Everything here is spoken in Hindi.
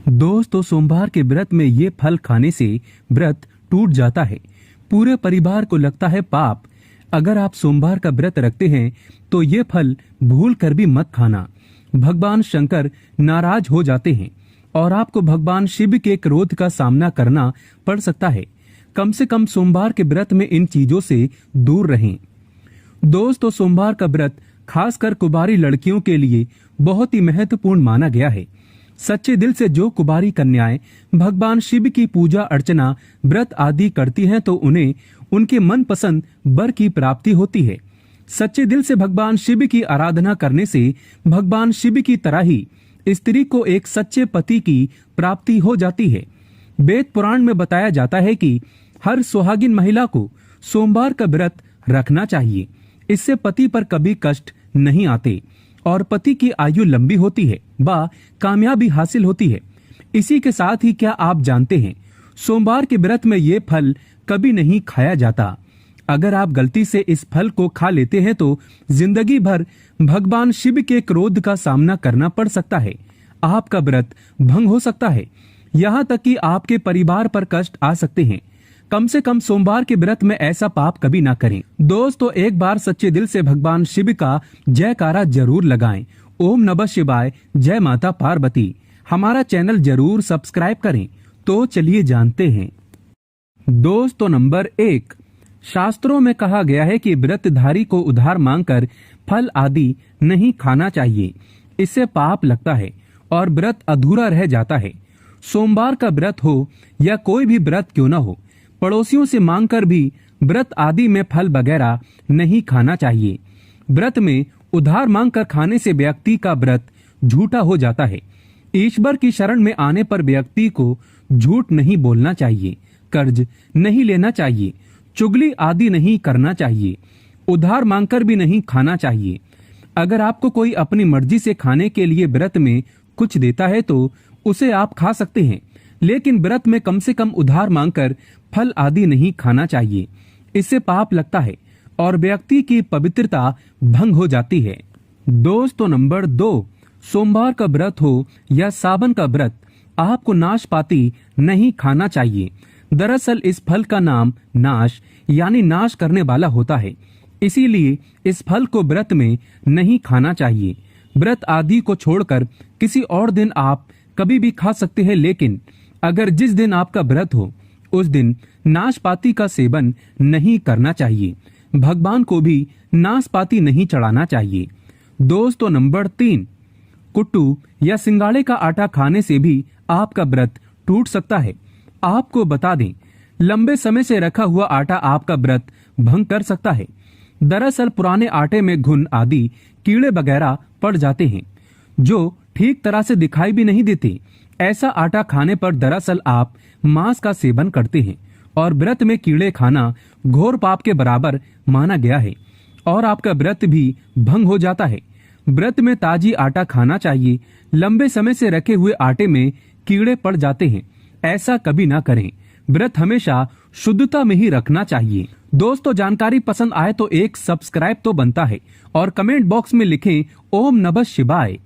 दोस्तों, सोमवार के व्रत में ये फल खाने से व्रत टूट जाता है। पूरे परिवार को लगता है पाप। अगर आप सोमवार का व्रत रखते हैं तो ये फल भूल कर भी मत खाना। भगवान शंकर नाराज हो जाते हैं और आपको भगवान शिव के क्रोध का सामना करना पड़ सकता है। कम से कम सोमवार के व्रत में इन चीजों से दूर रहें। दोस्तों, सोमवार का व्रत खासकर कुंवारी लड़कियों के लिए बहुत ही महत्वपूर्ण माना गया है। सच्चे दिल से जो कुंवारी कन्याएं भगवान शिव की पूजा अर्चना व्रत आदि करती हैं तो उन्हें उनके मनपसंद वर की प्राप्ति होती है। सच्चे दिल से भगवान शिव की आराधना करने से भगवान शिव की तरह ही स्त्री को एक सच्चे पति की प्राप्ति हो जाती है। वेद पुराण में बताया जाता है कि हर सुहागिन महिला को सोमवार का व्रत रखना चाहिए। इससे पति पर कभी कष्ट नहीं आते और पति की आयु लंबी होती है व कामयाबी हासिल होती है। इसी के साथ ही क्या आप जानते हैं, सोमवार के व्रत में ये फल कभी नहीं खाया जाता। अगर आप गलती से इस फल को खा लेते हैं तो जिंदगी भर भगवान शिव के क्रोध का सामना करना पड़ सकता है। आपका व्रत भंग हो सकता है, यहाँ तक कि आपके परिवार पर कष्ट आ सकते हैं। कम से कम सोमवार के व्रत में ऐसा पाप कभी ना करें। दोस्तों, एक बार सच्चे दिल से भगवान शिव का जयकारा जरूर लगाएं। ओम नमः शिवाय, जय माता पार्वती। हमारा चैनल जरूर सब्सक्राइब करें। तो चलिए जानते हैं। दोस्तों, नंबर 1, शास्त्रों में कहा गया है कि व्रतधारी को उधार मांगकर फल आदि नहीं खाना चाहिए। इससे पाप लगता है और व्रत अधूरा रह जाता है। सोमवार का व्रत हो या कोई भी व्रत क्यों न हो, पड़ोसियों से मांगकर भी व्रत आदि में फल वगैरह नहीं खाना चाहिए। व्रत में उधार मांगकर खाने से व्यक्ति का व्रत झूठा हो जाता है। ईश्वर की शरण में आने पर व्यक्ति को झूठ नहीं बोलना चाहिए, कर्ज नहीं लेना चाहिए, चुगली आदि नहीं करना चाहिए, उधार मांगकर भी नहीं खाना चाहिए। अगर आपको कोई अपनी मर्जी से खाने के लिए व्रत में कुछ देता है तो उसे आप खा सकते हैं, लेकिन व्रत में कम से कम उधार मांगकर फल आदि नहीं खाना चाहिए। इससे पाप लगता है और व्यक्ति की पवित्रता भंग हो जाती है। दोस्तों, नंबर 2, सोमवार का व्रत हो या सावन का व्रत, आपको नाशपाती नहीं खाना चाहिए। दरअसल इस फल का नाम नाश यानी नाश करने वाला होता है, इसीलिए इस फल को व्रत में नहीं खाना चाहिए। व्रत आदि को छोड़कर किसी और दिन आप कभी भी खा सकते हैं, लेकिन अगर जिस दिन आपका व्रत हो उस दिन नाशपाती का सेवन नहीं करना चाहिए। भगवान को भी नाशपाती नहीं चढ़ाना चाहिए। दोस्तों, नंबर 3, कुट्टू या सिंगाड़े का आटा खाने से भी आपका व्रत टूट सकता है। आपको बता दें, लंबे समय से रखा हुआ आटा आपका व्रत भंग कर सकता है। दरअसल पुराने आटे में घुन आदि कीड़े वगैरह पड़ जाते हैं जो ठीक तरह से दिखाई भी नहीं देते। ऐसा आटा खाने पर दरअसल आप मांस का सेवन करते हैं और व्रत में कीड़े खाना घोर पाप के बराबर माना गया है और आपका व्रत भी भंग हो जाता है। व्रत में ताजी आटा खाना चाहिए। लंबे समय से रखे हुए आटे में कीड़े पड़ जाते हैं, ऐसा कभी ना करें। व्रत हमेशा शुद्धता में ही रखना चाहिए। दोस्तों, जानकारी पसंद आए तो एक सब्सक्राइब तो बनता है और कमेंट बॉक्स में लिखें ओम नमः शिवाय।